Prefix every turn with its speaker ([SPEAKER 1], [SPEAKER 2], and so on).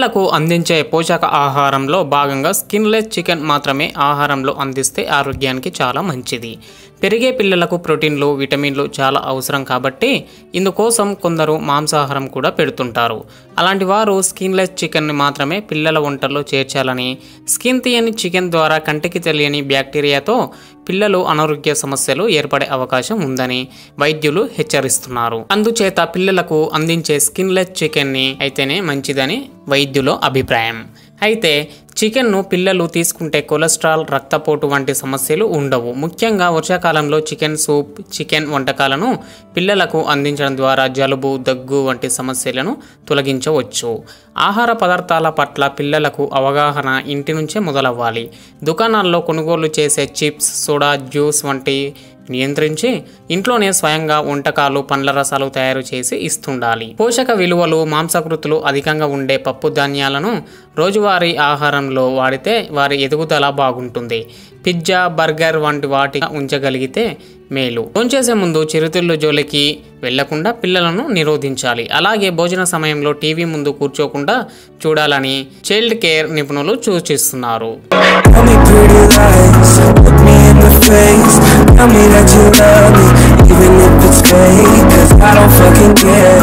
[SPEAKER 1] పిల్లలకు అందించే పోషక ఆహారంలో భాగంగా స్కిన్లెస్ చికెన్ మాత్రమే ఆహారంలో అందిస్తే ఆరోగ్యానికి చాలా మంచిది. పెరిగే పిల్లలకు ప్రోటీన్లు, విటమిన్లు చాలా అవసరం కాబట్టి ఇందుకోసం కొందరు మాంసాహారం కూడా పెడుతుంటారు. అలాంటి వారు స్కిన్లెస్ చికెన్ని మాత్రమే పిల్లల వంటల్లో చేర్చాలని, స్కిన్ తీయని చికెన్ ద్వారా కంటికి తెలియని బ్యాక్టీరియాతో పిల్లలు అనారోగ్య సమస్యలు ఏర్పడే అవకాశం ఉందని వైద్యులు హెచ్చరిస్తున్నారు. అందుచేత పిల్లలకు అందించే స్కిన్లెస్ చికెన్ని అయితేనే మంచిదని వైద్యుల అభిప్రాయం. అయితే చికెన్ను పిల్లలు తీసుకుంటే కొలెస్ట్రాల్, రక్తపోటు వంటి సమస్యలు ఉండవు. ముఖ్యంగా వర్షాకాలంలో చికెన్ సూప్, చికెన్ వంటకాలను పిల్లలకు అందించడం ద్వారా జలుబు, దగ్గు వంటి సమస్యలను తొలగించవచ్చు. ఆహార పదార్థాల పట్ల పిల్లలకు అవగాహన ఇంటి నుంచే మొదలవ్వాలి. దుకాణాల్లో కొనుగోలు చేసే చిప్స్, సోడా, జ్యూస్ వంటి నియంత్రించి ఇంట్లోనే స్వయంగా వంటకాలు, పండ్ల రసాలు తయారు చేసి ఇస్తుండాలి. పోషక విలువలు, మాంసకృతులు అధికంగా ఉండే పప్పు ధాన్యాలను రోజువారీ ఆహారంలో వాడితే వారి ఎదుగుదల బాగుంటుంది. పిజ్జా, బర్గర్ వంటి వాటి ఉంచగలిగితే మేలు. భోంచేసే ముందు చిరుతిళ్ళు జోలికి వెళ్లకుండా పిల్లలను నిరోధించాలి. అలాగే భోజన సమయంలో టీవీ ముందు కూర్చోకుండా చూడాలని చైల్డ్ కేర్ నిపుణులు సూచిస్తున్నారు. Tell me that you love me, even if it's fake, 'cause I don't fucking care.